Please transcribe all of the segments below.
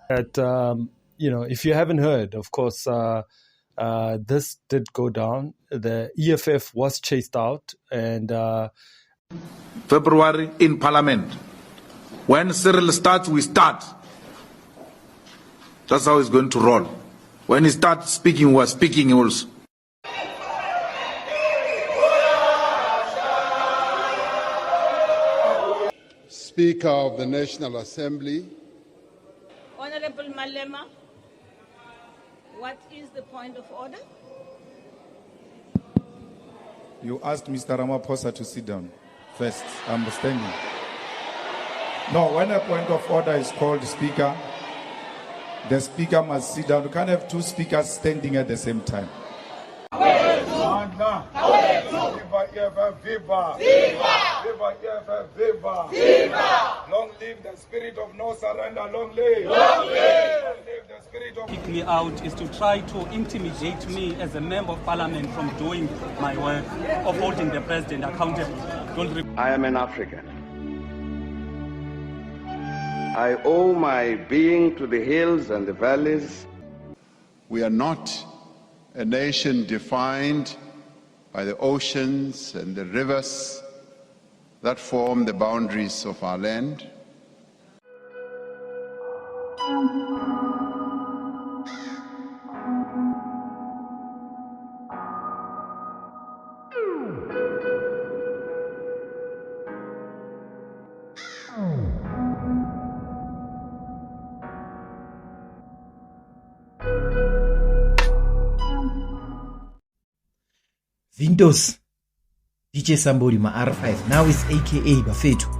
That, if you haven't heard, of course, this did go down. The EFF was chased out, and February in Parliament. When Cyril starts, we start. That's how it's going to roll. When he starts speaking, we're speaking also. Speaker of the National Assembly. Honorable Malema, what is the point of order? You asked Mr. Ramaphosa to sit down first. I'm standing. No, when a point of order is called, Speaker, the Speaker must sit down. You can't have two speakers standing at the same time. Viva! Long live the spirit of no surrender. Long live! Long live the spirit of... Kick me out is to try to intimidate me as a member of parliament from doing my work of holding the president accountable. I am an African. I owe my being to the hills and the valleys. We are not a nation defined by the oceans and the rivers that form the boundaries of our land. Windows DJ Somebody ma R5 now is aka Bafethu.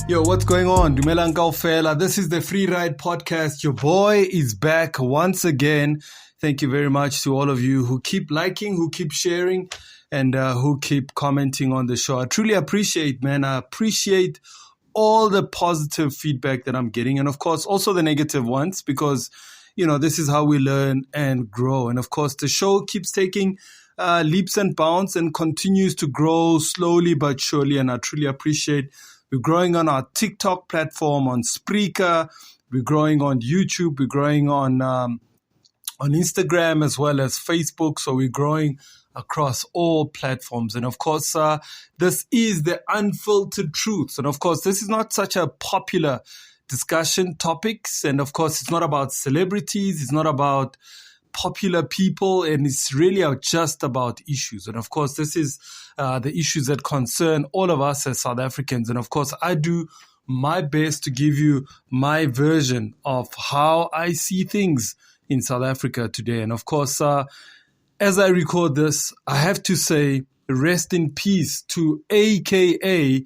Yo, what's going on? Dumelang kaofela. This is the Free Ride Podcast. Your boy is back once again. Thank you very much to all of you who keep liking, who keep sharing, and who keep commenting on the show. I truly appreciate, man. I appreciate all the positive feedback that I'm getting. And of course, also the negative ones, because, this is how we learn and grow. And of course, the show keeps taking leaps and bounds and continues to grow slowly but surely. And I truly appreciate. We're growing on our TikTok platform, on Spreaker. We're growing on YouTube. We're growing on Instagram as well as Facebook. So we're growing across all platforms. And of course, this is the unfiltered truths. And of course, this is not such a popular discussion topics. And of course, it's not about celebrities. It's not about popular people, and it's really just about issues. And of course, this is the issues that concern all of us as South Africans. And of course, I do my best to give you my version of how I see things in South Africa today. And of course, as I record this, I have to say, rest in peace to AKA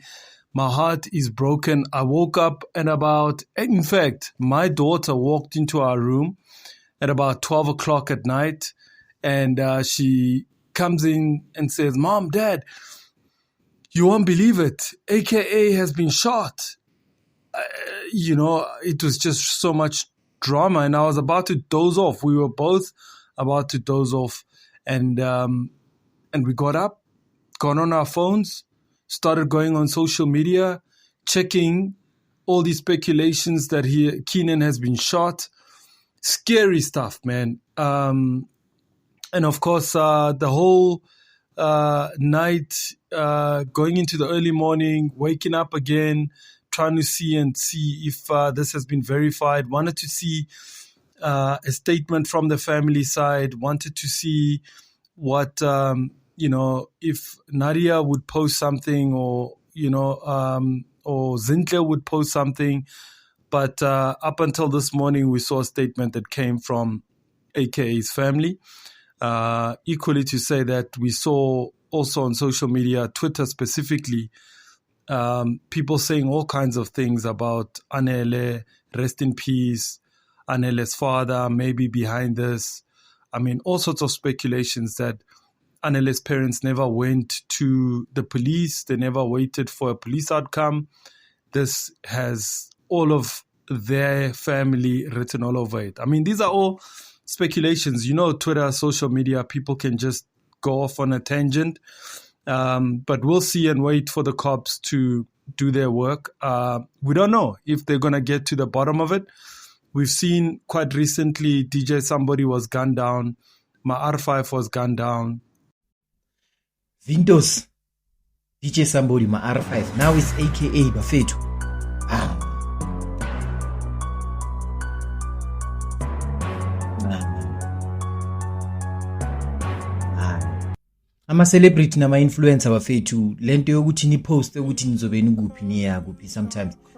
my heart is broken. I woke up and in fact, my daughter walked into our room at about 12 o'clock at night, and she comes in and says, "Mom, Dad, you won't believe it. AKA has been shot." It was just so much drama, and I was about to doze off. We were both about to doze off, and we got up, got on our phones, started going on social media, checking all these speculations that Keenan has been shot. Scary stuff, man. And of course, the whole night, going into the early morning, waking up again, trying to see if this has been verified. Wanted to see a statement from the family side. Wanted to see what, if Nadia would post something or Zintle would post something. But up until this morning, we saw a statement that came from AKA's family. Equally to say that we saw also on social media, Twitter specifically, people saying all kinds of things about Anele, rest in peace, Anele's father maybe behind this. I mean, all sorts of speculations that Anele's parents never went to the police. They never waited for a police outcome. This has all of their family written all over it. I mean, these are all speculations. You know, Twitter, social media, people can just go off on a tangent. But we'll see and wait for the cops to do their work. We don't know if they're going to get to the bottom of it. We've seen quite recently DJ Somebody was gunned down. My R5 was gunned down. Vintos. DJ Somebody, my R5. Now it's AKA Bafetu. Ama-celebrity nama-influencer bafethu lento yokuthi ni-poste ukuthi nizobe nikuphi niya kuphi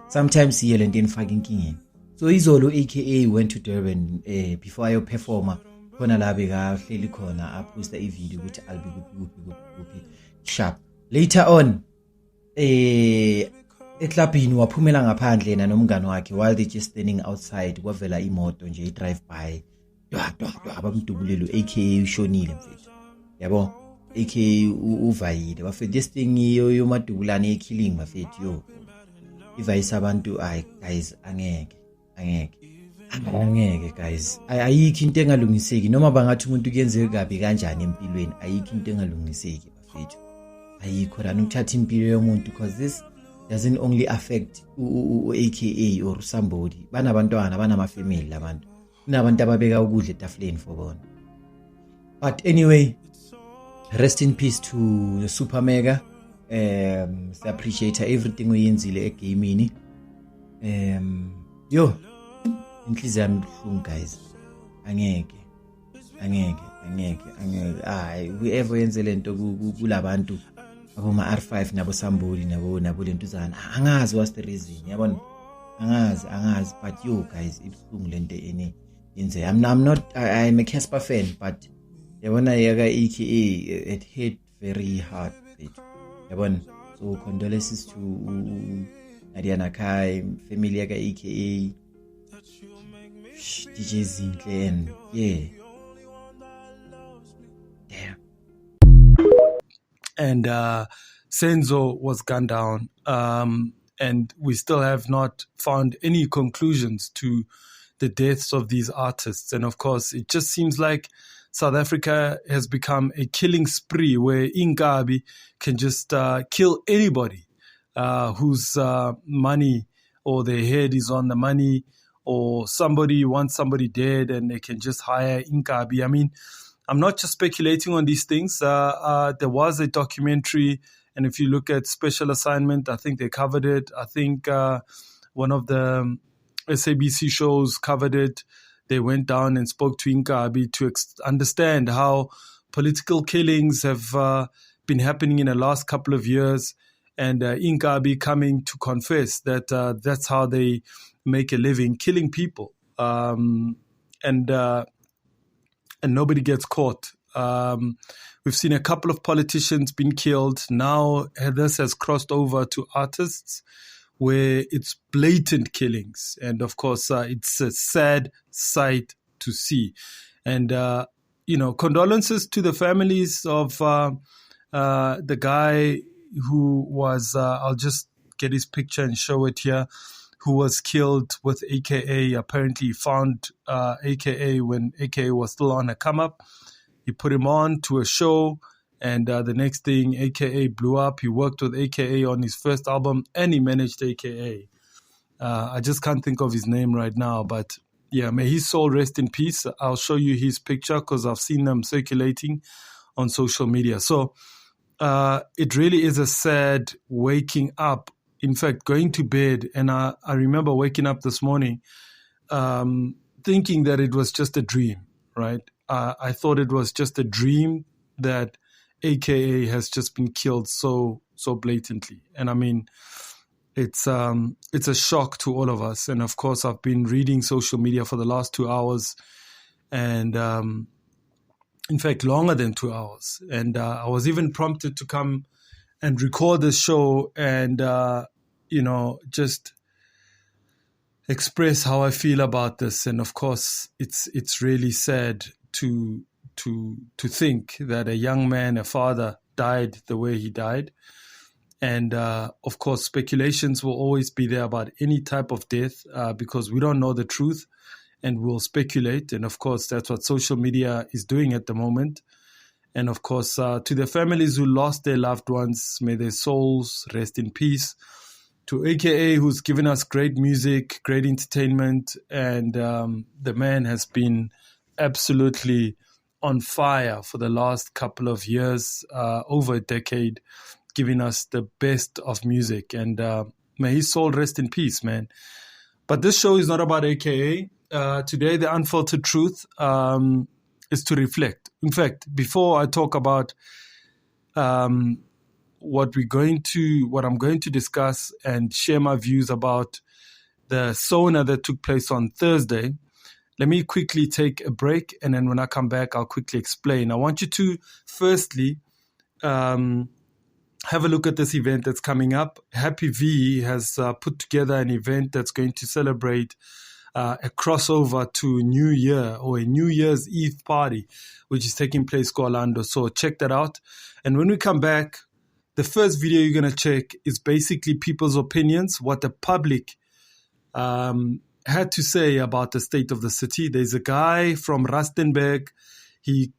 sometimes siye lento enifaka inkingeni. So izolo AKA went to Durban before ayoperforma khona la bekahleli khona aposta ivideo ukuthi I'll be kuphi sharp. Later on eklabhini waphumela ngaphandle yena nomngane wakhe while they just standing outside kwavela imoto nje i-drive by abamdubulelo AKA ushonile mfethu yabo. AKA uvayile bafethu this thing yomadubulane ye-killing bafethu yo ivayisa abantu guys angeke guys ayikho into engalungiseki noma bangathi umuntu kuyenzeka kabi kanjani empilweni ayikho into engalungiseki bafethu ayikho lana ukuthatha impilo yomuntu because this doesn't only affect AKA or somebody banabantwana banamafamily labantu kunabantu ababeka ukudla etafuleni for bona. But anyway, rest in peace to the Super Mega. Appreciate everything uyenzile egamini. Yo, inhliziyo yami ibuhlungu guys. Angeke. Whoever yenze lento kulabantu aboma R5 nabo Samboli nabo lentuzana. Angazi what's the reason. Yabona? Angazi but yo guys ibuhlungu lento ene yenze. I'm a Casper fan but yabona yaga AKA it hit very hard yabona. So condolences to Nadia Nakai family yaga AKA DJ Zinhle and yeah. Damn. And Senzo was gunned down. And we still have not found any conclusions to the deaths of these artists. And of course, it just seems like South Africa has become a killing spree where Ingabi can just kill anybody whose money or their head is on the money, or somebody wants somebody dead and they can just hire Ingabi. I mean, I'm not just speculating on these things. There was a documentary, and if you look at Special Assignment, I think they covered it. I think one of the SABC shows covered it. They went down and spoke to Ingabi to understand how political killings have been happening in the last couple of years, and Ingabi coming to confess that that's how they make a living, killing people, and nobody gets caught. We've seen a couple of politicians being killed. Now this has crossed over to artists, where it's blatant killings. And of course, it's a sad sight to see. And, condolences to the families of the guy who was, I'll just get his picture and show it here, who was killed with AKA. Apparently found AKA when AKA was still on a come up. He put him on to a show, and the next thing, AKA blew up. He worked with AKA on his first album, and he managed AKA. I just can't think of his name right now, but yeah, may his soul rest in peace. I'll show you his picture because I've seen them circulating on social media. So it really is a sad waking up. In fact, going to bed, and I remember waking up this morning thinking that it was just a dream, right? I thought it was just a dream that AKA has just been killed so blatantly. And I mean, it's a shock to all of us. And of course, I've been reading social media for the last 2 hours, and in fact, longer than 2 hours. And I was even prompted to come and record this show and, just express how I feel about this. And of course, it's really sad to think that a young man, a father, died the way he died. And of course, speculations will always be there about any type of death because we don't know the truth and we'll speculate. And of course, that's what social media is doing at the moment. And of course, to the families who lost their loved ones, may their souls rest in peace. To AKA, who's given us great music, great entertainment, and the man has been absolutely on fire for the last couple of years, over a decade, giving us the best of music. And may his soul rest in peace, man. But this show is not about AKA. Today, the unfiltered truth is to reflect. In fact, before I talk about what I'm going to discuss and share my views about the Sona that took place on Thursday, let me quickly take a break, and then when I come back, I'll quickly explain. I want you to firstly have a look at this event that's coming up. Happy V has put together an event that's going to celebrate a crossover to New Year, or a New Year's Eve party, which is taking place in Orlando. So check that out. And when we come back, the first video you're going to check is basically people's opinions, what the public had to say about the state of the city. There's a guy from Rustenburg. He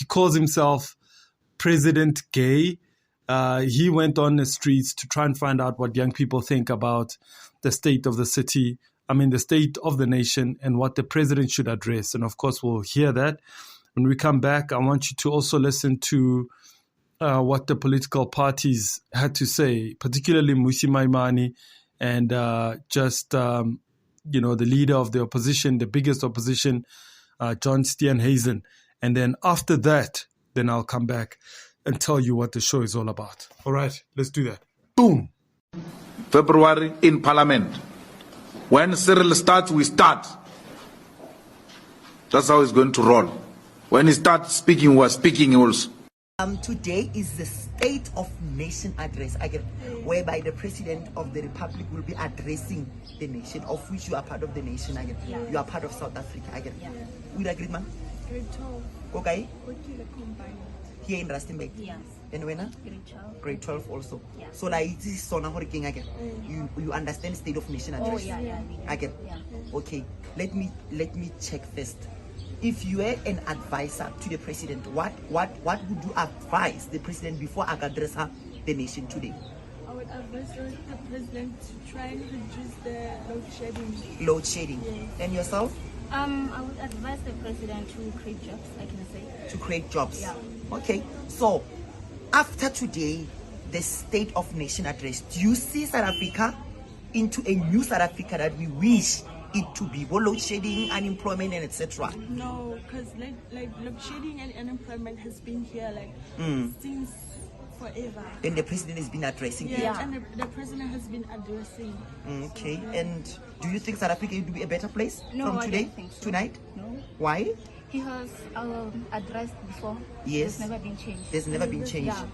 calls himself President Gay. He went on the streets to try and find out what young people think about the state of the city, the state of the nation, and what the president should address. And of course, we'll hear that. When we come back, I want you to also listen to what the political parties had to say, particularly Musi Maimane and the leader of the opposition, the biggest opposition, John Steenhuisen. And then after that, then I'll come back and tell you what the show is all about. All right, let's do that. Boom. February in Parliament. When Cyril starts, we start. That's how it's going to roll. When he starts speaking, we're speaking also. Today is the State of Nation address, whereby the President of the Republic will be addressing the nation, of which you are part of the nation. You are part of South Africa. We agree, man? Grade 12. Okay. Combined. Here in Rustenburg. Yes. And when? Grade 12. Grade 12 also. Yeah. So like this is Sona again. You understand State of Nation address? Oh yeah. Okay. Let me check first. If you were an advisor to the president, what would you advise the president before I address the nation today? I would advise the president to try and reduce the load shedding. Load shedding. Yes. And yourself? I would advise the president to create jobs, I can say. To create jobs? Yeah. Okay. So, after today, the State of Nation address, do you see South Africa into a new South Africa that we wish it to be? Load shedding, unemployment, and etc. No, because like load shedding and unemployment has been here since forever. And the president has been addressing it. Yeah, and the president has been addressing. Okay. And do you think South Africa will be a better place from today, I don't think so. tonight? No. Why? Because addressed before. Yes. There's never been changed. There's never been changed. Yeah.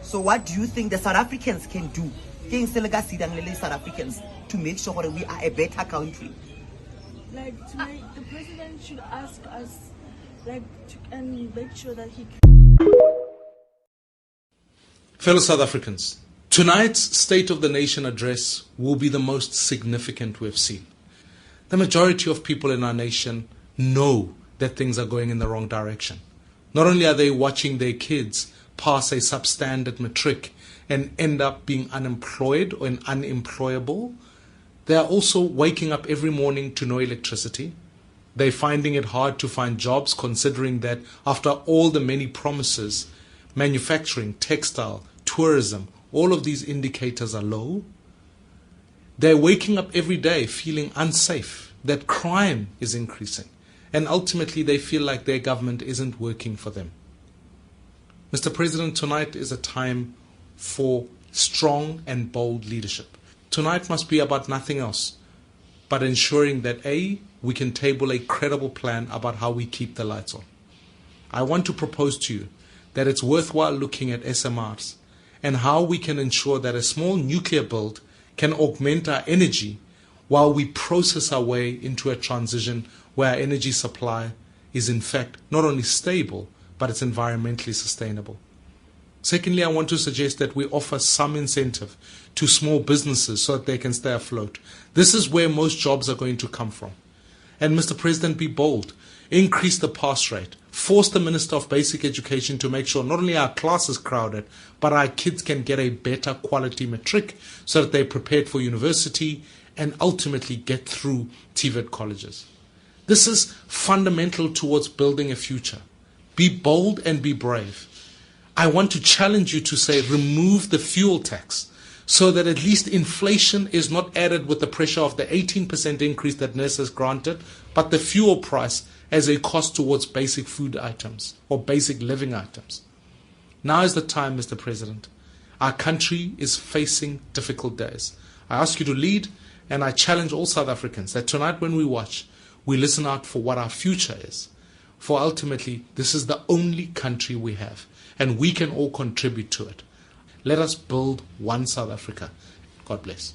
So what do you think the South Africans can do? South Africans to make sure that we are a better country? Like tonight, the president should ask us, and make sure that he. Fellow South Africans, tonight's State of the Nation address will be the most significant we've seen. The majority of people in our nation know that things are going in the wrong direction. Not only are they watching their kids pass a substandard matric and end up being unemployed or unemployable, they are also waking up every morning to no electricity. They're finding it hard to find jobs, considering that after all the many promises, manufacturing, textile, tourism, all of these indicators are low. They're waking up every day feeling unsafe, that crime is increasing, and ultimately they feel like their government isn't working for them. Mr. President, tonight is a time for strong and bold leadership. Tonight must be about nothing else but ensuring that A, we can table a credible plan about how we keep the lights on. I want to propose to you that it's worthwhile looking at SMRs and how we can ensure that a small nuclear build can augment our energy while we process our way into a transition where our energy supply is in fact not only stable, but it's environmentally sustainable. Secondly, I want to suggest that we offer some incentive to small businesses so that they can stay afloat. This is where most jobs are going to come from. And Mr. President, be bold. Increase the pass rate. Force the Minister of Basic Education to make sure not only our class is crowded, but our kids can get a better quality matric so that they're prepared for university and ultimately get through TVET colleges. This is fundamental towards building a future. Be bold and be brave. I want to challenge you to say remove the fuel tax so that at least inflation is not added with the pressure of the 18% increase that NERS has granted, but the fuel price as a cost towards basic food items or basic living items. Now is the time, Mr. President. Our country is facing difficult days. I ask you to lead, and I challenge all South Africans that tonight when we watch, we listen out for what our future is. For ultimately, this is the only country we have, and we can all contribute to it. Let us build one South Africa. God bless.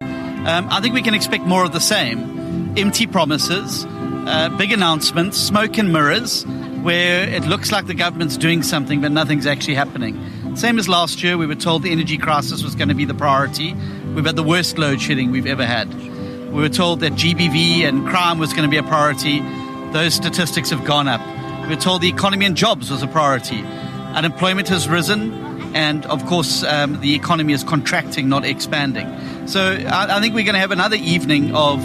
I think we can expect more of the same. Empty promises, big announcements, smoke and mirrors, where it looks like the government's doing something, but nothing's actually happening. Same as last year, we were told the energy crisis was going to be the priority. We've had the worst load shedding we've ever had. We were told that GBV and crime was going to be a priority. Those statistics have gone up. We were told the economy and jobs was a priority. Unemployment has risen, and of course, the economy is contracting, not expanding. So I think we're going to have another evening of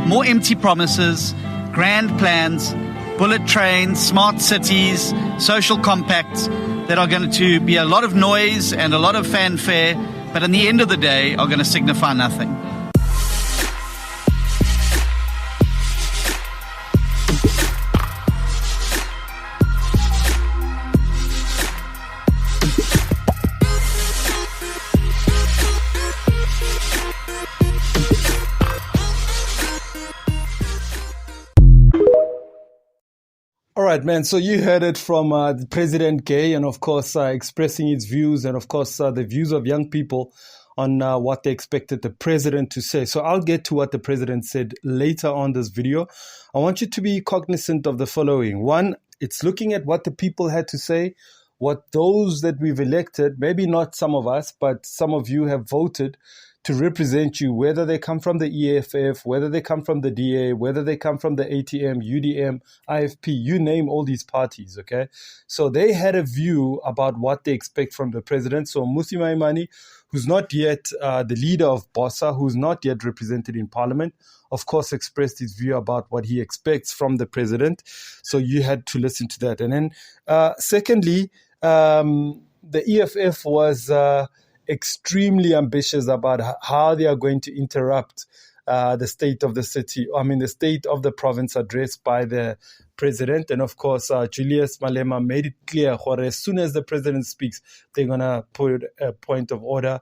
more empty promises, grand plans, bullet trains, smart cities, social compacts that are going to be a lot of noise and a lot of fanfare, but in the end of the day are going to signify nothing. All right, man. So you heard it from President Gay, and of course expressing his views, and of course the views of young people on what they expected the president to say. So I'll get to what the president said later on this video. I want you to be cognizant of the following. One, it's looking at what the people had to say, what those that we've elected, maybe not some of us, but some of you have voted to represent you, whether they come from the EFF, whether they come from the DA, whether they come from the ATM, UDM, IFP, you name all these parties, okay? So they had a view about what they expect from the president. So Mmusi Maimane, who's not yet the leader of BOSA, who's not yet represented in parliament, of course expressed his view about what he expects from the president. So you had to listen to that. And then secondly, the EFF was extremely ambitious about how they are going to interrupt the state of the city, the state of the province addressed by the president. And of course, Julius Malema made it clear that as soon as the president speaks, they're going to put a point of order.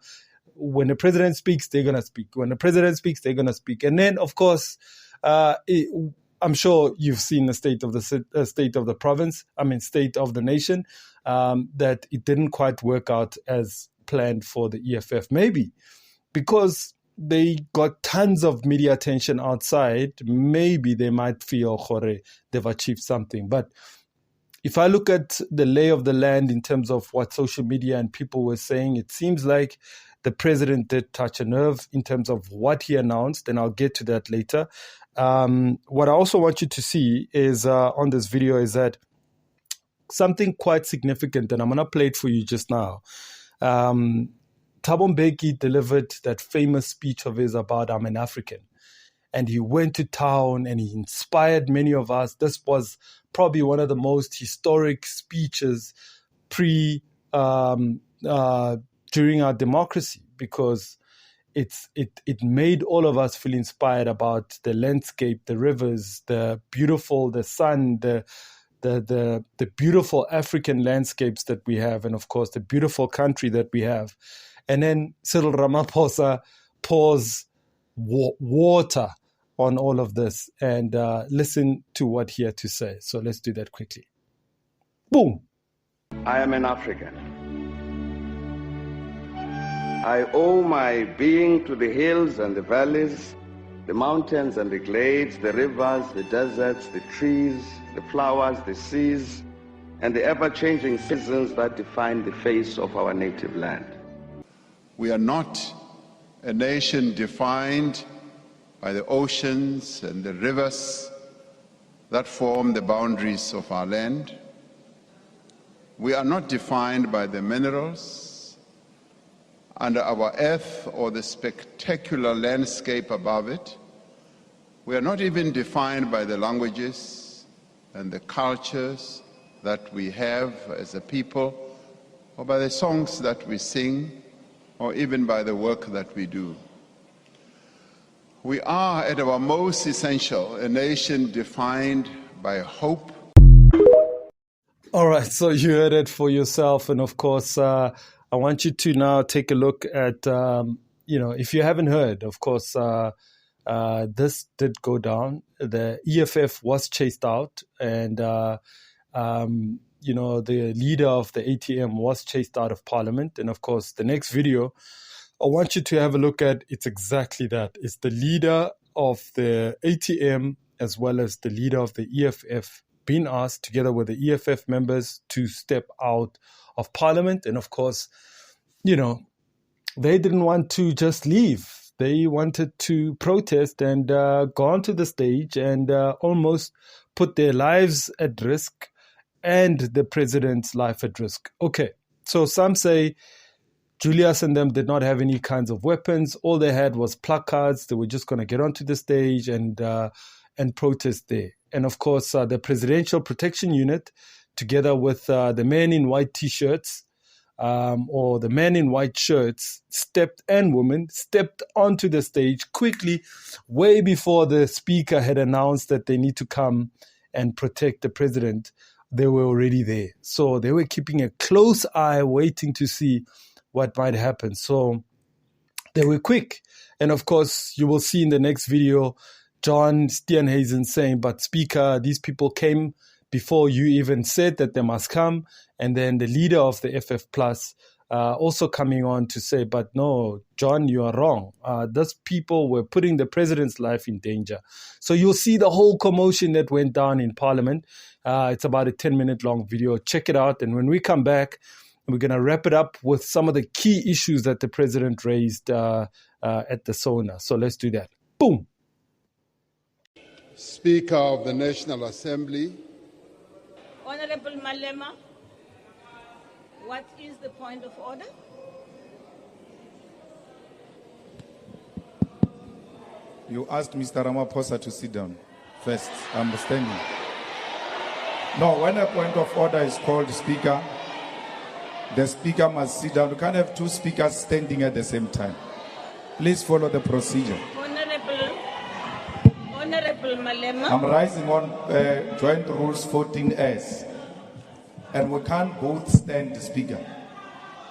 When the president speaks, they're going to speak. When the president speaks, they're going to speak. And then, of course, I'm sure you've seen the state of the province, state of the nation, that it didn't quite work out as planned for the EFF. Maybe because they got tons of media attention outside, maybe they might feel they've achieved something. But if I look at the lay of the land in terms of what social media and people were saying, it seems like the president did touch a nerve in terms of what he announced, and I'll get to that later. What I also want you to see is on this video is that something quite significant, and I'm going to play it for you just now. Thabo Mbeki delivered that famous speech of his about I'm an African. And he went to town and he inspired many of us. This was probably one of the most historic speeches during our democracy, because it made all of us feel inspired about the landscape, the rivers, the sun, the beautiful African landscapes that we have, and of course the beautiful country that we have. And then Cyril Ramaphosa pours water on all of this and listen to what he had to say. So let's do that quickly. Boom. I am an African. I owe my being to the hills and the valleys, the mountains and the glades, the rivers, the deserts, the trees, the flowers, the seas, and the ever-changing seasons that define the face of our native land. We are not a nation defined by the oceans and the rivers that form the boundaries of our land. We are not defined by the minerals under our earth or the spectacular landscape above it. We are not even defined by the languages and the cultures that we have as a people, or by the songs that we sing, or even by the work that we do. We are, at our most essential, a nation defined by hope. All right, so you heard it for yourself. And of course, I want you to now take a look at, if you haven't heard, of course, this did go down. The EFF was chased out and, the leader of the ATM was chased out of Parliament. And of course, the next video I want you to have a look at, it's exactly that. It's the leader of the ATM as well as the leader of the EFF being asked, together with the EFF members, to step out of Parliament. And of course, they didn't want to just leave. They wanted to protest and go onto the stage and almost put their lives at risk and the president's life at risk. Okay, so some say Julius and them did not have any kinds of weapons. All they had was placards. They were just going to get onto the stage and protest there. And of course, the Presidential Protection Unit, together with the men in white T-shirts or the men in white shirts, and women stepped onto the stage quickly, way before the speaker had announced that they need to come and protect the president. They were already there. So they were keeping a close eye, waiting to see what might happen. So they were quick. And of course, you will see in the next video, John Steenhuisen saying, but Speaker, these people came before you even said that they must come. And then the leader of the FF Plus also coming on to say, but no, John, you are wrong. Those people were putting the president's life in danger. So you'll see the whole commotion that went down in Parliament. It's about a 10-minute long video. Check it out. And when we come back, we're going to wrap it up with some of the key issues that the president raised at the Sona. So let's do that. Boom. Speaker of the National Assembly. Honorable Malema, what is the point of order? You asked Mr. Ramaphosa to sit down first. I'm standing. No, when a point of order is called, Speaker, the Speaker must sit down. You can't have two speakers standing at the same time. Please follow the procedure. Honorable Malema. I'm rising on Joint Rules 14S. And we can't both stand, Speaker.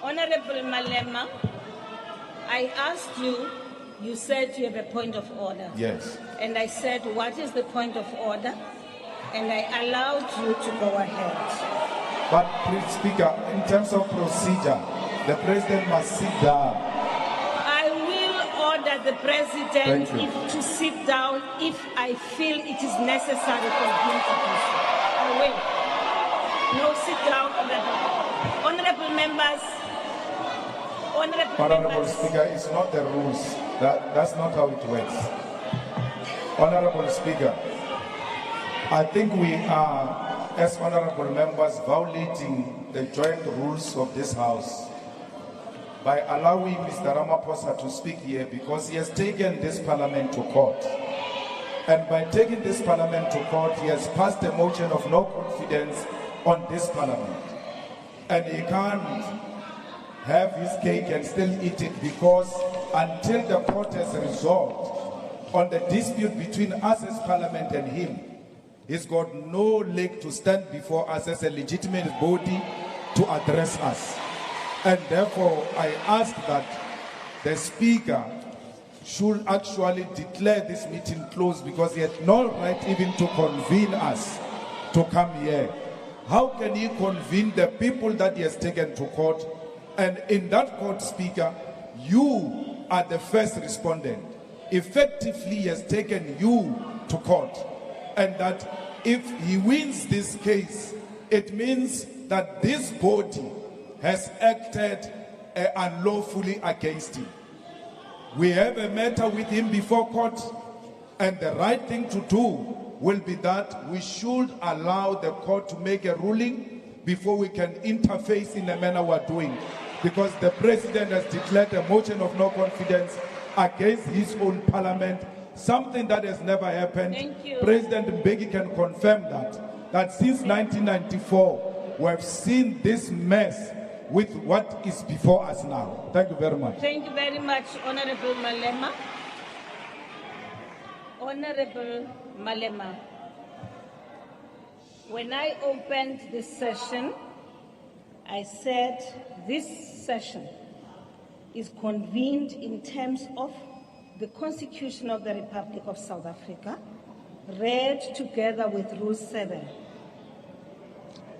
Honorable Malema, I asked you, you said you have a point of order. Yes. And I said, what is the point of order? And I allowed you to go ahead. But, please, Speaker, in terms of procedure, the President must sit down. I will order the President to sit down if I feel it is necessary for him to do so. I will. No, sit down, honorable members. Honorable Speaker, it's not the rules. That's not how it works. Honorable Speaker, I think we are, as honorable members, violating the joint rules of this House by allowing Mr. Ramaphosa to speak here, because he has taken this Parliament to court. And by taking this Parliament to court, he has passed a motion of no confidence on this Parliament. And he can't have his cake and still eat it, because until the court has resolved on the dispute between us as Parliament and him, he's got no leg to stand before us as a legitimate body to address us. And therefore, I ask that the Speaker should actually declare this meeting closed because he had no right even to convene us to come here. How can he convene the people that he has taken to court? And in that court, Speaker, you are the first respondent. Effectively, he has taken you to court. And that if he wins this case, it means that this body has acted unlawfully against him. We have a matter with him before court, and the right thing to do will be that we should allow the court to make a ruling before we can interface in the manner we're doing. Because the president has declared a motion of no confidence against his own parliament, something that has never happened. Thank you. President Mbeki can confirm that since 1994, we have seen this mess with what is before us now. Thank you very much. Thank you very much, Honorable Malema. Honorable Malema, when I opened this session, I said this session is convened in terms of the Constitution of the Republic of South Africa, read together with Rule 7.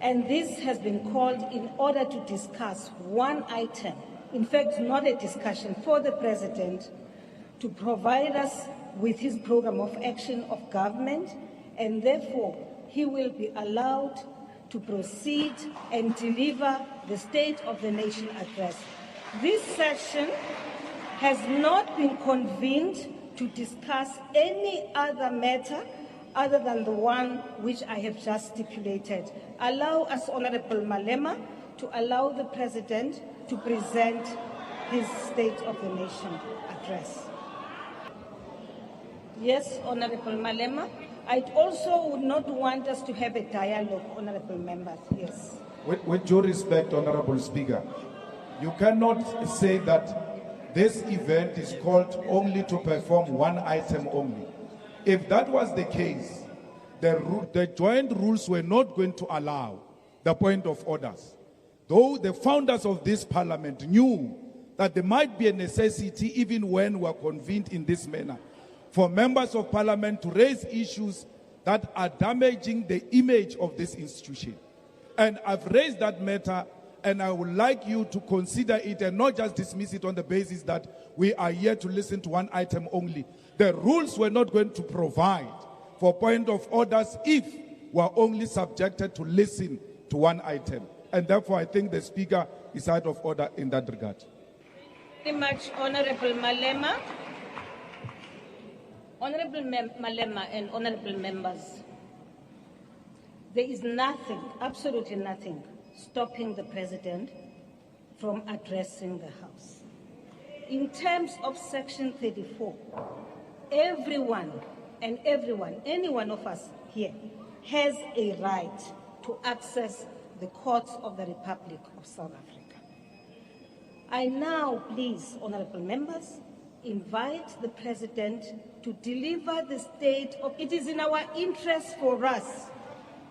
And this has been called in order to discuss one item, in fact, not a discussion, for the President to provide us with his program of action of government, and therefore he will be allowed to proceed and deliver the State of the Nation address. This session has not been convened to discuss any other matter other than the one which I have just stipulated. Allow us, Honorable Malema, to allow the President to present his State of the Nation address. Yes, Honorable Malema. I also would not want us to have a dialogue, Honorable Members. Yes. With due respect, Honorable Speaker, you cannot say that this event is called only to perform one item only. If that was the case, the joint rules were not going to allow the point of orders. Though the founders of this parliament knew that there might be a necessity, even when we are convened in this manner, for members of parliament to raise issues that are damaging the image of this institution. And I've raised that matter, and I would like you to consider it and not just dismiss it on the basis that we are here to listen to one item only. The rules were not going to provide for point of orders if we are only subjected to listen to one item. And therefore, I think the Speaker is out of order in that regard. Thank you very much, Honorable Malema. Honorable Malema and honorable members, there is nothing, absolutely nothing, stopping the President from addressing the House. In terms of Section 34, everyone, any one of us here has a right to access the courts of the Republic of South Africa. I now, please, honorable members, invite the President to deliver the state of... It is in our interest for us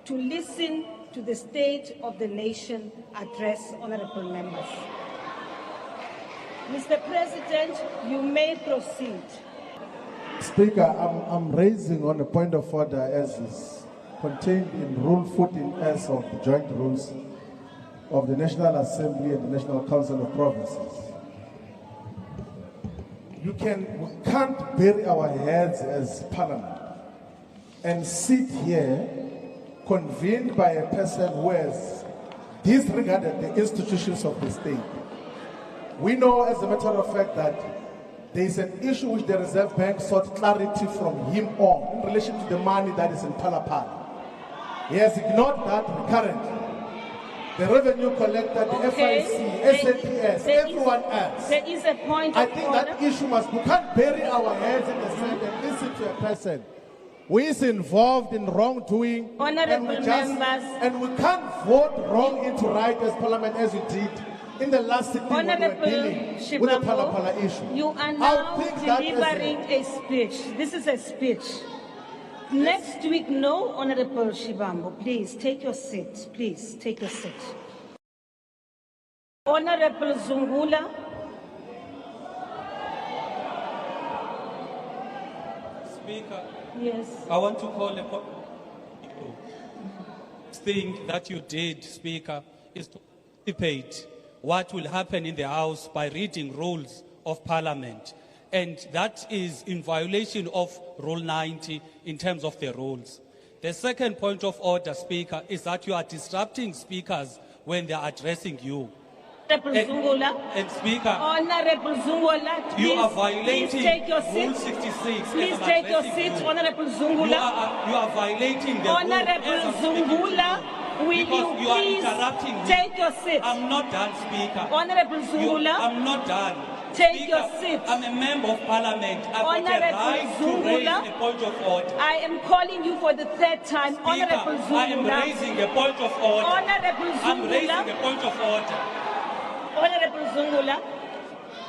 to listen to the State of the Nation address, honorable members. Mr. President, you may proceed. Speaker, I'm raising on a point of order as is contained in Rule 14S of the Joint Rules of the National Assembly and the National Council of Provinces. We can't bury our heads as Parliament and sit here convened by a person who has disregarded the institutions of the state. We know, as a matter of fact, that there is an issue which the Reserve Bank sought clarity from him on in relation to the money that is in Palapala. He has ignored that recurrently. The revenue collector, the FIC, SAPS, everyone else. There is a point I of think order. that issue must, we can't bury our heads in the sand and listen to a person who is involved in wrongdoing. Honorable members. And we can't vote wrong into right as Parliament as you did in the last sitting when we were dealing with the Palapala issue. You are now delivering a speech. This is a speech. Next week, no, Honorable Shivambu, please take your seat. Please take your seat. Honorable Zungula. Speaker. Yes. I want to call a thing that you did, Speaker, is to anticipate what will happen in the House by reading rules of Parliament. And that is in violation of Rule 90 in terms of the rules. The second point of order, Speaker, is that you are disrupting speakers when they are addressing you. And Speaker, Honorable Zungula, you are violating please take your seat. Rule 66. Please take your seat, Honorable Zungula. You are violating the Honorable Zungula, will you please take your seat? I'm not done, Speaker. Honorable Zungula, I'm not done. Take Speaker, your seat. I'm a member of Parliament. I've got a Honorable right to raise Zungula, a point of order. I am calling you for the third time. Speaker, Honorable Zungula. I am raising a point of order. Honorable Zungula. I'm raising a point of order. Honorable Zungula,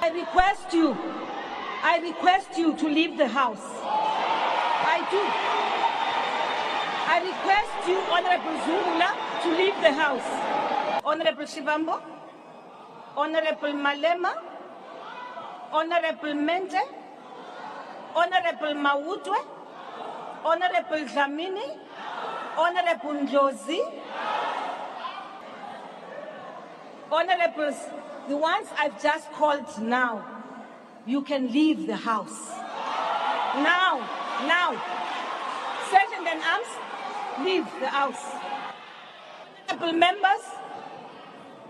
I request you to leave the House. I do. I request you, Honorable Zungula, to leave the House. Honorable Shivambo, Honorable Malema, Honorable Mente, Honorable Mawutwe, Honorable Dlamini, Honorable Ndlozi, Honorables, the ones I've just called now, you can leave the House. Now. Sergeant and arms, leave the House. Honorable members,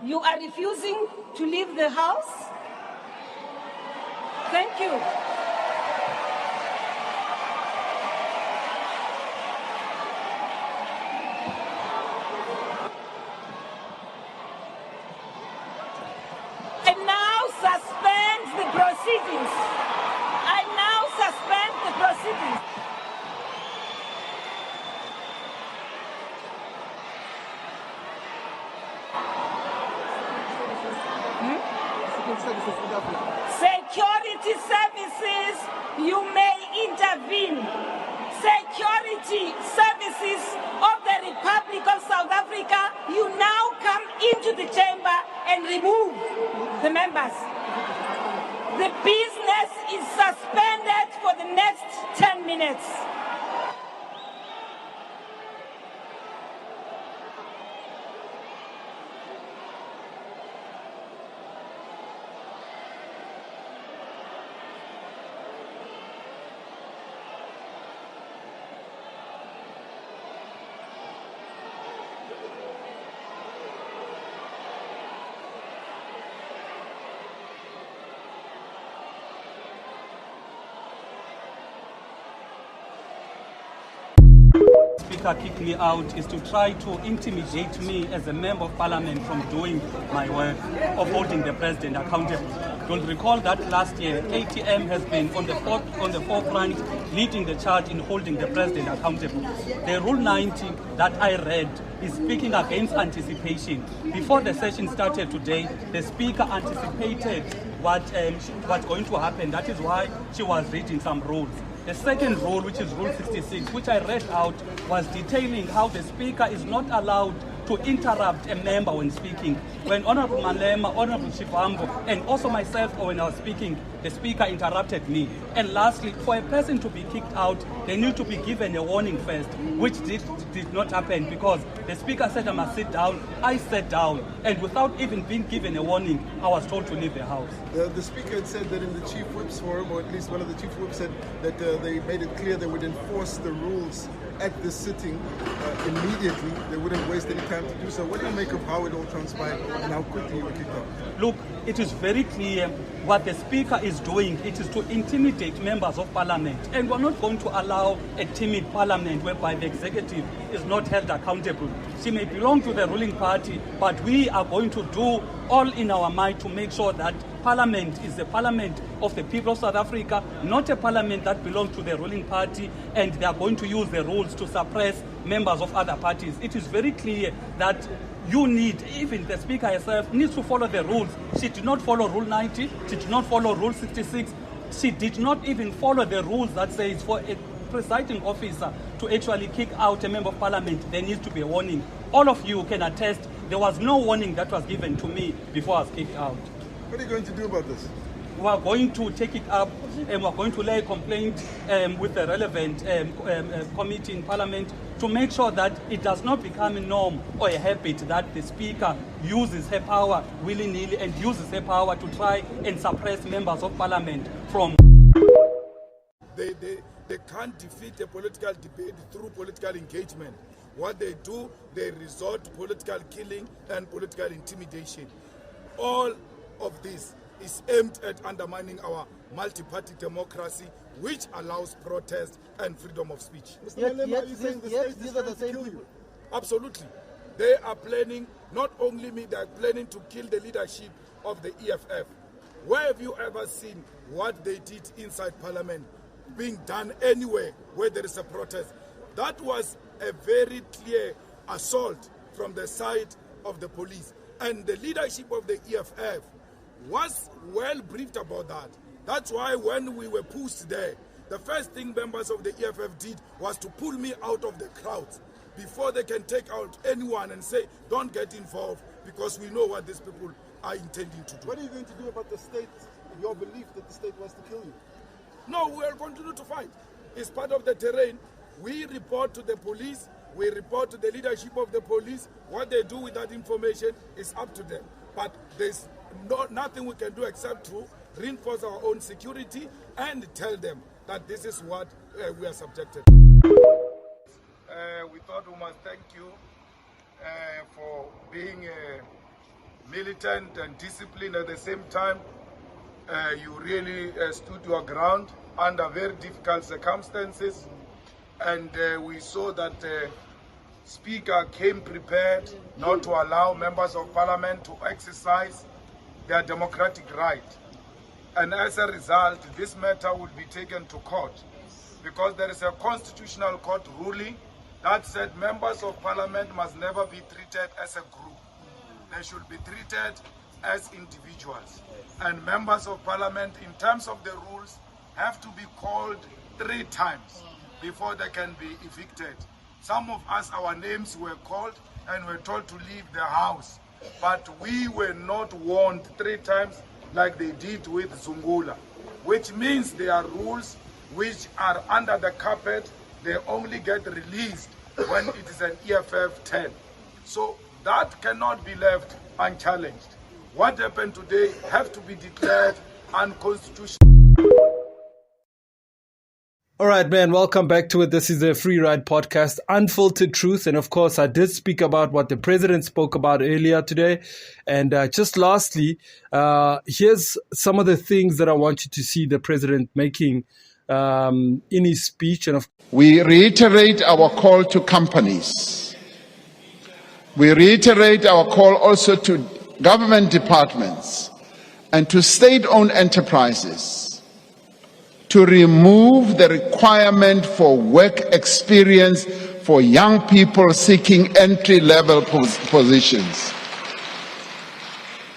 you are refusing to leave the House. Thank you. I now suspend the proceedings. Security services, you may intervene. Security services of the Republic of South Africa, you now come into the chamber and remove the members. The business is suspended for the next 10 minutes. Speaker kicked me out is to try to intimidate me as a member of Parliament from doing my work of holding the President accountable. You'll recall that last year, ATM has been on the forefront leading the charge in holding the President accountable. The Rule 90 that I read is speaking against anticipation. Before the session started today, the Speaker anticipated what's going to happen. That is why she was reading some rules. The second rule, which is Rule 66, which I read out, was detailing how the Speaker is not allowed to interrupt a member when speaking. When Honorable Malema, Honorable Shivambo, and also myself, when I was speaking, the Speaker interrupted me. And lastly, for a person to be kicked out, they need to be given a warning first, which did not happen because the Speaker said I must sit down. I sat down, and without even being given a warning, I was told to leave the House. The Speaker had said that in the Chief Whip's forum, or at least one of the Chief Whips said that they made it clear they would enforce the rules at the sitting immediately. They wouldn't waste any time to do so. What do you make of how it all transpired and how quickly you were kicked out? Look, it is very clear what the Speaker is doing. It is to intimidate members of Parliament. And we're not going to allow a timid Parliament whereby the executive is not held accountable. She may belong to the ruling party, but we are going to do all in our might to make sure that Parliament is the Parliament of the people of South Africa, not a Parliament that belongs to the ruling party, and they are going to use the rules to suppress members of other parties. It is very clear that you need, even the Speaker herself, needs to follow the rules. She did not follow Rule 90, she did not follow Rule 66, she did not even follow the rules that says for a presiding officer to actually kick out a member of Parliament, there needs to be a warning. All of you can attest, there was no warning that was given to me before I was kicked out. What are you going to do about this? we are going to take it up and we are going to lay a complaint with the relevant committee in Parliament to make sure that it does not become a norm or a habit that the Speaker uses her power willy-nilly and uses her power to try and suppress members of Parliament from... They can't defeat a political debate through political engagement. What they do, they resort to political killing and political intimidation. All of this is aimed at undermining our multi-party democracy, which allows protest and freedom of speech. Mr. Malema, are you saying the state is trying to kill you? Absolutely. They are planning, not only me, they are planning to kill the leadership of the EFF. Where have you ever seen what they did inside Parliament being done anywhere where there is a protest? That was a very clear assault from the side of the police. And the leadership of the EFF was well briefed about that. That's why when we were pushed there, the first thing members of the EFF did was to pull me out of the crowds before they can take out anyone and say, don't get involved, because we know what these people are intending to do. What are you going to do about the state, your belief that the state wants to kill you? No, we will continue to fight. It's part of the terrain. We report to the police. We report to the leadership of the police. What they do with that information is up to them. But there's nothing we can do except to reinforce our own security and tell them that this is what we are subjected to. We thought we must thank you for being militant and disciplined at the same time. You really stood your ground under very difficult circumstances, and we saw that the Speaker came prepared not to allow members of Parliament to exercise their democratic right. And as a result, this matter will be taken to court, because there is a constitutional court ruling that said members of Parliament must never be treated as a group. They should be treated as individuals. And members of Parliament, in terms of the rules, have to be called 3 times before they can be evicted. Some of us, our names were called and were told to leave the house, but we were not warned 3 times like they did with Zungula, which means there are rules which are under the carpet. They only get released when it is an EFF 10. So that cannot be left unchallenged. What happened today have to be declared unconstitutional. All right, man, welcome back to it. This is the Free Ride Podcast, Unfiltered Truth. And of course, I did speak about what the president spoke about earlier today. And just lastly, here's some of the things that I want you to see the president making in his speech. And we reiterate our call to companies. We reiterate our call also to government departments and to state-owned enterprises to remove the requirement for work experience for young people seeking entry-level positions.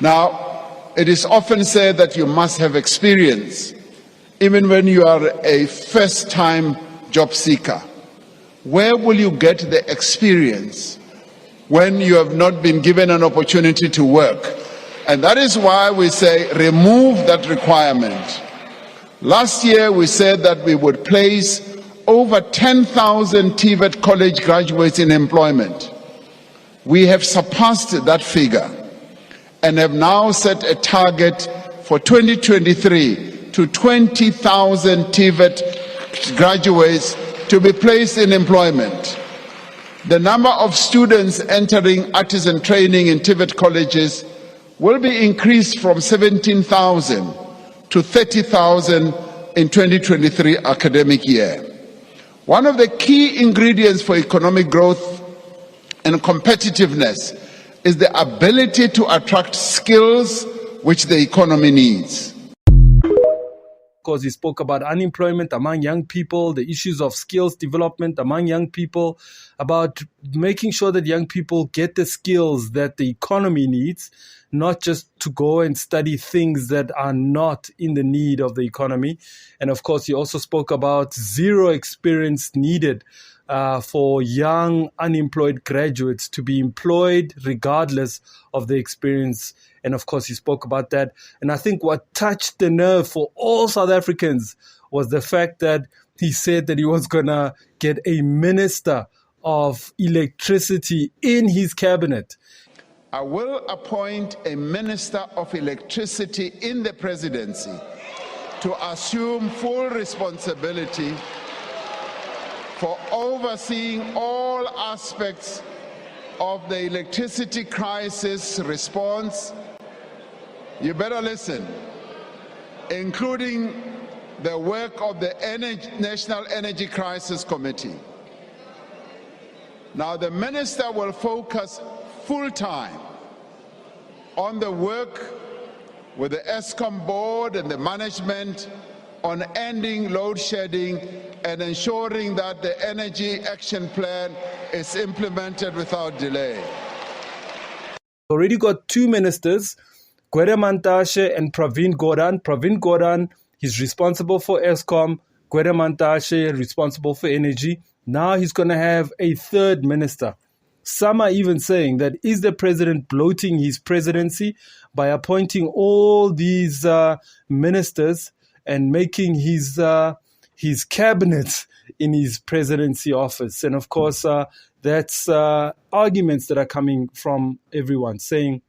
Now, it is often said that you must have experience, even when you are a first-time job seeker. Where will you get the experience when you have not been given an opportunity to work? And that is why we say remove that requirement. Last year we said that we would place over 10,000 TVET college graduates in employment. We have surpassed that figure and have now set a target for 2023 to 20,000 TVET graduates to be placed in employment. The number of students entering artisan training in TVET colleges will be increased from 17,000 to 30,000 in 2023 academic year. One of the key ingredients for economic growth and competitiveness is the ability to attract skills which the economy needs. Because he spoke about unemployment among young people, the issues of skills development among young people, about making sure that young people get the skills that the economy needs, not just to go and study things that are not in the need of the economy. And of course, he also spoke about zero experience needed for young unemployed graduates to be employed regardless of the experience. And of course, he spoke about that. And I think what touched the nerve for all South Africans was the fact that he said that he was going to get a minister of electricity in his cabinet. I will appoint a minister of electricity in the presidency to assume full responsibility for overseeing all aspects of the electricity crisis response. You better listen, including the work of the National Energy Crisis Committee. Now, the minister will focus full-time on the work with the ESCOM board and the management on ending load shedding and ensuring that the Energy Action Plan is implemented without delay. Already got two ministers, Gwede Mantashe and Pravin Gordhan. Pravin Gordhan, he's responsible for ESCOM. Gwede Mantashe, responsible for energy. Now he's going to have a third minister. Some are even saying that is the president bloating his presidency by appointing all these ministers and making his cabinet in his presidency office. And of course, that's arguments that are coming from everyone saying,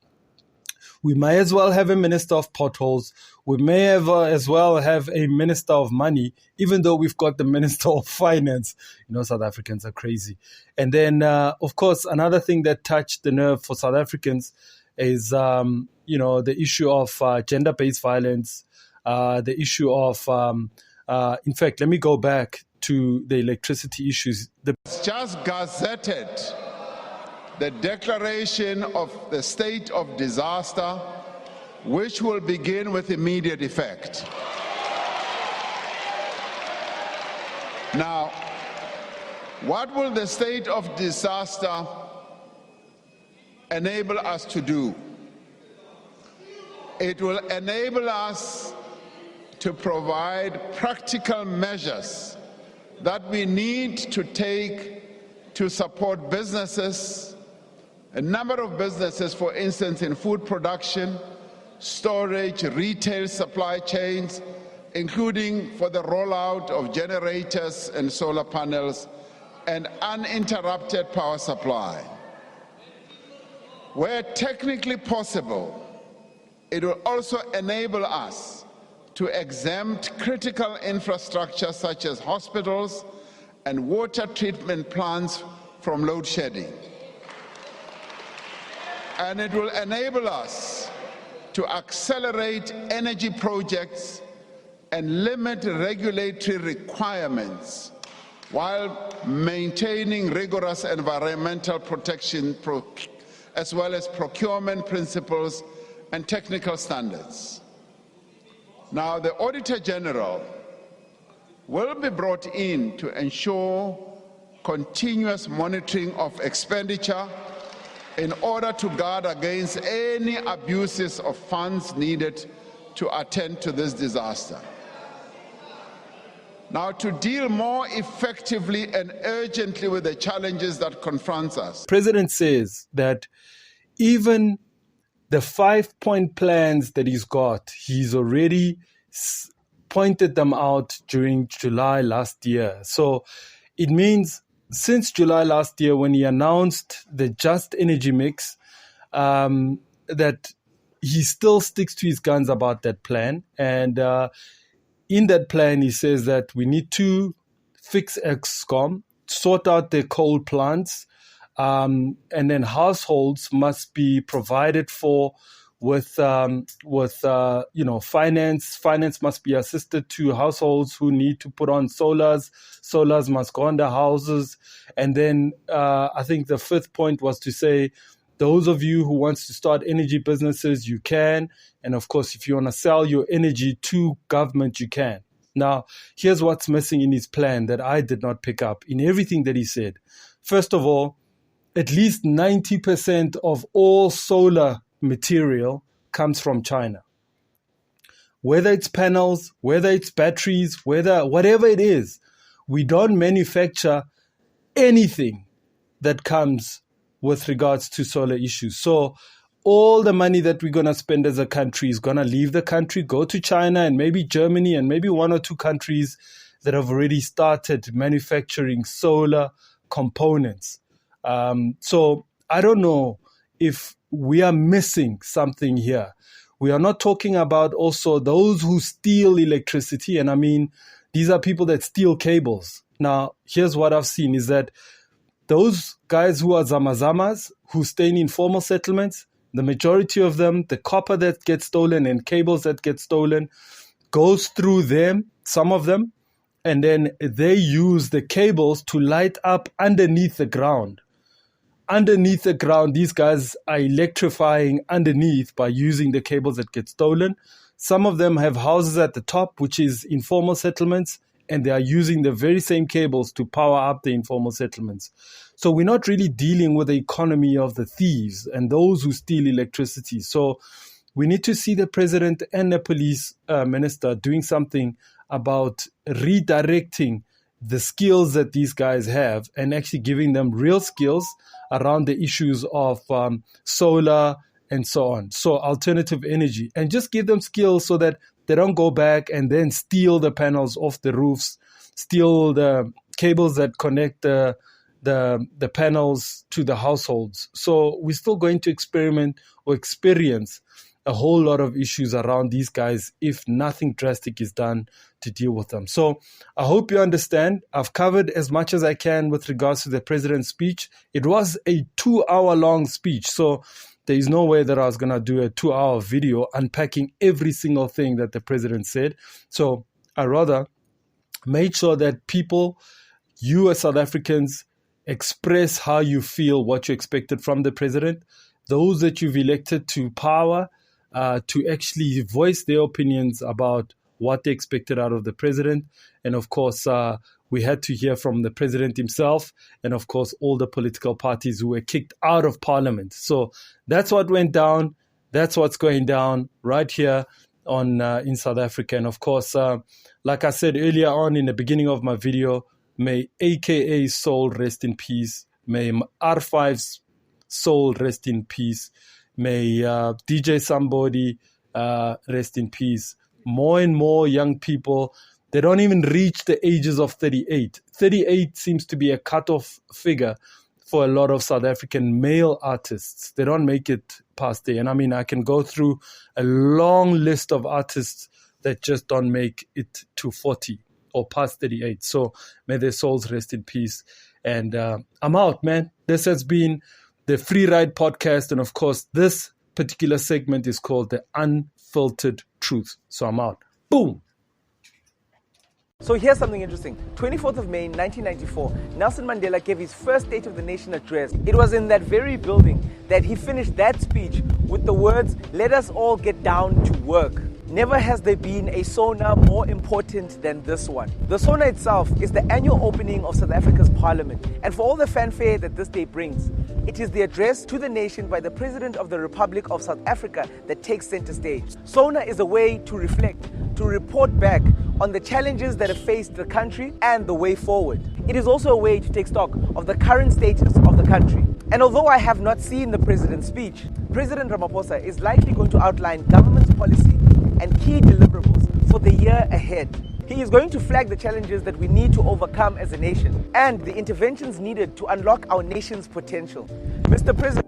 we may as well have a minister of potholes. We may as well have a minister of money, even though we've got the minister of finance. You know, South Africans are crazy. And then, of course, another thing that touched the nerve for South Africans is, the issue of gender-based violence, the issue of, in fact, let me go back to the electricity issues. It's just gazetted the declaration of the state of disaster, which will begin with immediate effect. Now, what will the state of disaster enable us to do? It will enable us to provide practical measures that we need to take to support businesses, a number of businesses, for instance, in food production, storage, retail supply chains, including for the rollout of generators and solar panels and uninterrupted power supply. Where technically possible, it will also enable us to exempt critical infrastructure such as hospitals and water treatment plants from load shedding. And it will enable us to accelerate energy projects and limit regulatory requirements while maintaining rigorous environmental protection as well as procurement principles and technical standards. Now, the Auditor General will be brought in to ensure continuous monitoring of expenditure in order to guard against any abuses of funds needed to attend to this disaster. Now, to deal more effectively and urgently with the challenges that confront us. The President says that even the 5-point plans that he's got, he's already pointed them out during July last year. So it means since July last year, when he announced the Just Energy Mix, that he still sticks to his guns about that plan. And in that plan, he says that we need to fix ESCOM, sort out the coal plants, and then households must be provided for with finance. Finance must be assisted to households who need to put on solars. Solars must go on their houses. And then I think the 5th point was to say, those of you who wants to start energy businesses, you can. And of course, if you want to sell your energy to government, you can. Now, here's what's missing in his plan that I did not pick up in everything that he said. First of all, at least 90% of all solar material comes from China. Whether it's panels, whether it's batteries, whatever it is, we don't manufacture anything that comes with regards to solar issues. So all the money that we're going to spend as a country is going to leave the country, go to China and maybe Germany and maybe one or two countries that have already started manufacturing solar components. So I don't know if we are missing something here. We are not talking about also those who steal electricity. And I mean, these are people that steal cables. Now, here's what I've seen is that those guys who are zamazamas, who stay in informal settlements, the majority of them, the copper that gets stolen and cables that get stolen goes through them, some of them, and then they use the cables to light up underneath the ground. Underneath the ground, these guys are electrifying underneath by using the cables that get stolen. Some of them have houses at the top, which is informal settlements, and they are using the very same cables to power up the informal settlements. So we're not really dealing with the economy of the thieves and those who steal electricity. So we need to see the president and the police minister doing something about redirecting the skills that these guys have and actually giving them real skills around the issues of solar and so on. So alternative energy, and just give them skills so that they don't go back and then steal the panels off the roofs, steal the cables that connect the panels to the households. So we're still going to experiment or experience a whole lot of issues around these guys if nothing drastic is done to deal with them. So I hope you understand. I've covered as much as I can with regards to the president's speech. It was a 2-hour-long speech, so there is no way that I was going to do a 2-hour video unpacking every single thing that the president said. So I rather made sure that people, you as South Africans, express how you feel, what you expected from the president. Those that you've elected to power, to actually voice their opinions about what they expected out of the president. And of course, we had to hear from the president himself and of course, all the political parties who were kicked out of parliament. So that's what went down. That's what's going down right here in South Africa. And of course, like I said earlier on in the beginning of my video, may AKA's soul rest in peace. May R5's soul rest in peace. May DJ Somebody rest in peace. More and more young people, they don't even reach the ages of 38. 38 seems to be a cutoff figure for a lot of South African male artists. They don't make it past there. And I mean, I can go through a long list of artists that just don't make it to 40 or past 38. So may their souls rest in peace. And I'm out, man. This has been the Free Ride podcast. And of course, this particular segment is called The Unfiltered Truth. So I'm out. Boom. So here's something interesting. 24th of May 1994, Nelson Mandela gave his first State of the Nation address. It was in that very building that he finished that speech with the words, "Let us all get down to work." Never has there been a Sona more important than this one. The Sona itself is the annual opening of South Africa's parliament. And for all the fanfare that this day brings, it is the address to the nation by the President of the Republic of South Africa that takes center stage. Sona is a way to reflect, to report back on the challenges that have faced the country and the way forward. It is also a way to take stock of the current status of the country. And although I have not seen the President's speech, President Ramaphosa is likely going to outline government's policy and key deliverables for the year ahead. He is going to flag the challenges that we need to overcome as a nation and the interventions needed to unlock our nation's potential. Mr. President,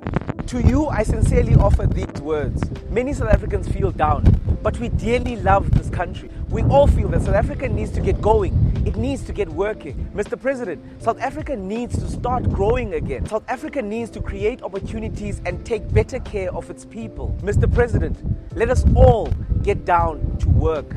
to you I sincerely offer these words. Many South Africans feel down, but we dearly love this country. We all feel that South Africa needs to get going. It needs to get working. Mr. President, South Africa needs to start growing again. South Africa needs to create opportunities and take better care of its people. Mr. President, let us all get down to work.